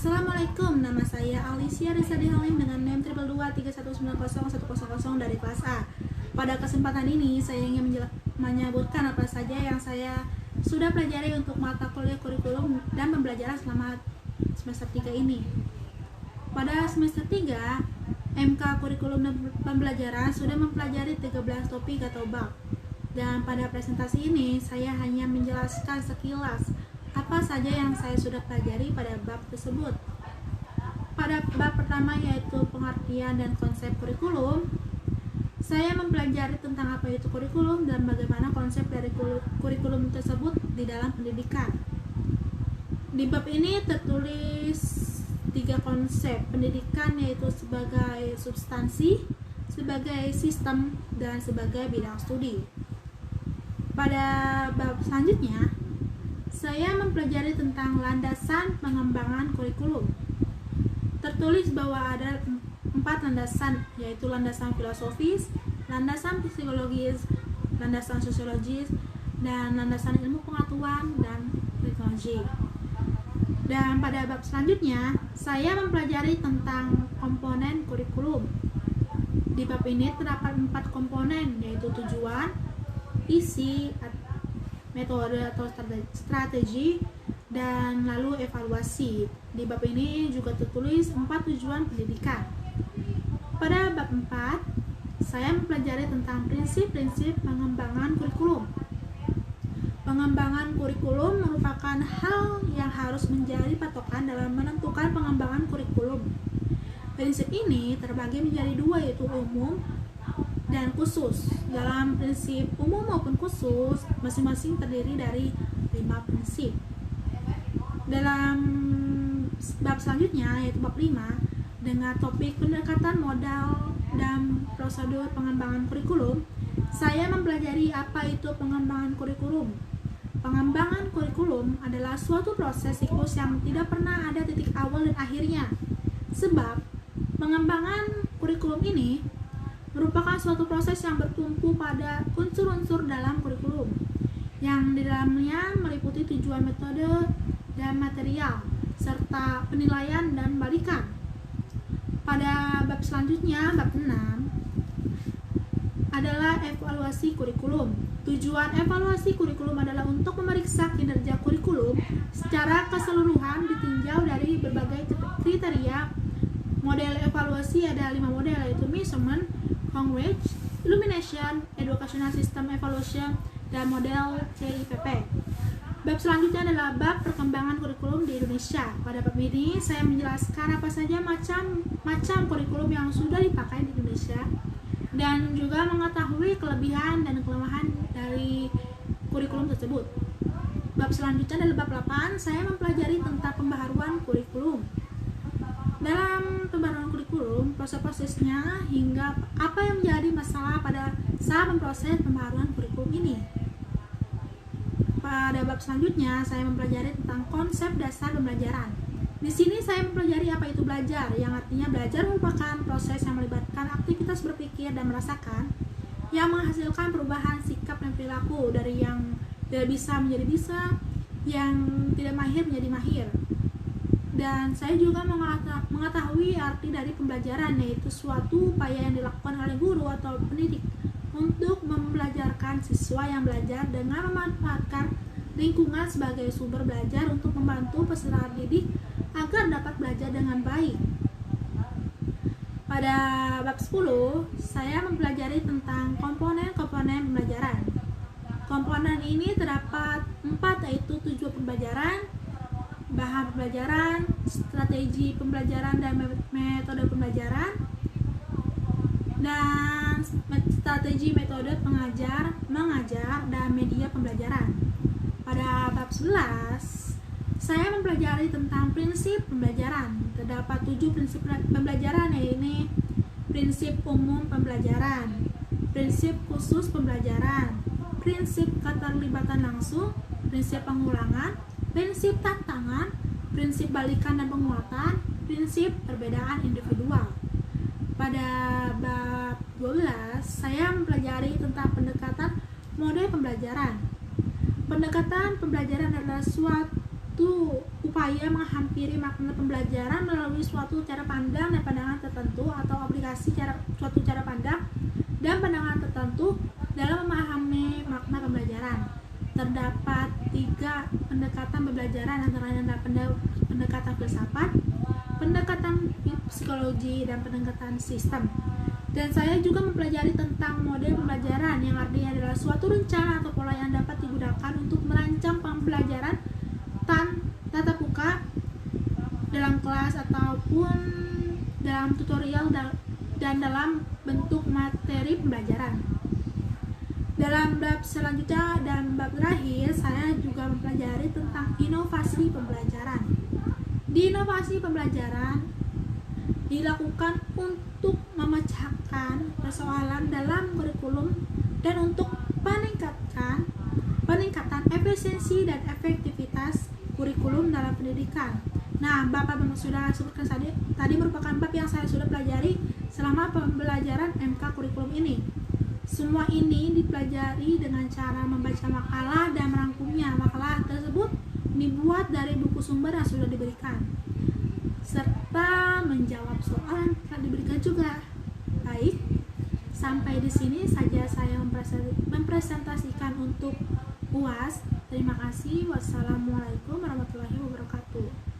Assalamualaikum, nama saya Alicia Rizadi Halim dengan NIM 22231901000 dari kelas A. Pada kesempatan ini, saya ingin menyebutkan apa saja yang saya sudah pelajari untuk mata kuliah kurikulum dan pembelajaran selama semester 3 ini. Pada semester 3, MK Kurikulum dan Pembelajaran sudah mempelajari 13 topik atau bab. Dan pada presentasi ini, saya hanya menjelaskan sekilas apa saja yang saya sudah pelajari pada bab tersebut. Pada bab pertama, yaitu pengertian dan konsep kurikulum, saya mempelajari tentang apa itu kurikulum dan bagaimana konsep dari kurikulum tersebut di dalam pendidikan. Di bab ini tertulis 3 konsep pendidikan, yaitu sebagai substansi, sebagai sistem, dan sebagai bidang studi. Pada bab selanjutnya, saya mempelajari tentang landasan pengembangan kurikulum. Tertulis bahwa ada 4 landasan, yaitu landasan filosofis, landasan psikologis, landasan sosiologis, dan landasan ilmu pengetahuan dan teknologi. Dan pada bab selanjutnya, saya mempelajari tentang komponen kurikulum. Di bab ini terdapat 4 komponen, yaitu tujuan, isi, metode atau strategi, dan lalu evaluasi. Di bab ini juga tertulis 4 tujuan pendidikan. Pada bab 4, saya mempelajari tentang prinsip-prinsip pengembangan kurikulum. Pengembangan kurikulum merupakan hal yang harus menjadi patokan dalam menentukan pengembangan kurikulum. Prinsip ini terbagi menjadi 2, yaitu umum dan khusus. Dalam prinsip umum maupun khusus, masing-masing terdiri dari 5 prinsip. Dalam bab selanjutnya, yaitu bab 5, dengan topik pendekatan modal dan prosedur pengembangan kurikulum, saya mempelajari apa itu pengembangan kurikulum. Pengembangan kurikulum adalah suatu proses siklus yang tidak pernah ada titik awal dan akhirnya. Sebab pengembangan kurikulum ini merupakan suatu proses yang bertumpu pada unsur-unsur dalam kurikulum, yang di dalamnya meliputi tujuan, metode, dan material, serta penilaian dan balikan. Pada bab selanjutnya, bab 6, adalah evaluasi kurikulum. Tujuan evaluasi kurikulum adalah untuk memeriksa kinerja kurikulum secara keseluruhan ditinjau dari berbagai kriteria. Model evaluasi ada 5 model, yaitu measurement, Congruence, Illumination, Educational System Evaluation, dan model CIPP. Bab selanjutnya adalah bab perkembangan kurikulum di Indonesia. Pada bab ini saya menjelaskan apa saja macam kurikulum yang sudah dipakai di Indonesia dan juga mengetahui kelebihan dan kelemahan dari kurikulum tersebut. Bab selanjutnya adalah bab 8, saya mempelajari tentang pembaharuan kurikulum. Dalam pembaharuan kurikulum, proses-prosesnya hingga apa yang menjadi masalah pada saat memproses pembaharuan kurikulum ini. Pada bab selanjutnya, saya mempelajari tentang konsep dasar pembelajaran. Di sini saya mempelajari apa itu belajar, yang artinya belajar merupakan proses yang melibatkan aktivitas berpikir dan merasakan, yang menghasilkan perubahan sikap dan perilaku dari yang tidak bisa menjadi bisa, yang tidak mahir menjadi mahir. Dan saya juga mengetahui arti dari pembelajaran, yaitu suatu upaya yang dilakukan oleh guru atau pendidik untuk membelajarkan siswa yang belajar dengan memanfaatkan lingkungan sebagai sumber belajar untuk membantu peserta didik agar dapat belajar dengan baik. Pada bab 10, saya mempelajari tentang komponen-komponen pembelajaran. Komponen ini terdapat 4, yaitu tujuan pembelajaran, bahan pembelajaran, strategi pembelajaran dan metode pembelajaran, dan strategi metode mengajar, dan media pembelajaran. Pada bab 11, saya mempelajari tentang prinsip pembelajaran. Terdapat 7 prinsip pembelajaran, yaitu prinsip umum pembelajaran, prinsip khusus pembelajaran, prinsip keterlibatan langsung, prinsip pengulangan, prinsip tantangan, prinsip balikan dan penguatan, prinsip perbedaan individual. Pada bab 12, saya mempelajari tentang pendekatan mode pembelajaran. Pendekatan pembelajaran adalah suatu berupaya menghampiri makna pembelajaran melalui suatu cara pandang dan pandangan tertentu atau aplikasi suatu cara pandang dan pandangan tertentu dalam memahami makna pembelajaran. Terdapat 3 pendekatan pembelajaran, antara lain adalah pendekatan filsafat, pendekatan psikologi, dan pendekatan sistem. Dan saya juga mempelajari tentang model pembelajaran, yang artinya adalah suatu rencana atau pola yang dapat digunakan untuk merancang pembelajaran tatap muka dalam kelas ataupun dalam tutorial dan dalam bentuk materi pembelajaran. Dalam bab selanjutnya dan bab terakhir, saya juga mempelajari tentang inovasi pembelajaran. Di inovasi pembelajaran dilakukan untuk memecahkan persoalan dalam kurikulum dan untuk peningkatan efisiensi dan efektivitas kurikulum dalam pendidikan. Nah, Bapak sudah sebutkan tadi merupakan bab yang saya sudah pelajari selama pembelajaran MK kurikulum ini. Semua ini dipelajari dengan cara membaca makalah dan merangkumnya. Makalah tersebut dibuat dari buku sumber yang sudah diberikan, serta menjawab soal yang telah diberikan juga. Baik, sampai di sini saja saya mempresentasikan untuk UAS. Terima kasih. Wassalamualaikum warahmatullahi wabarakatuh.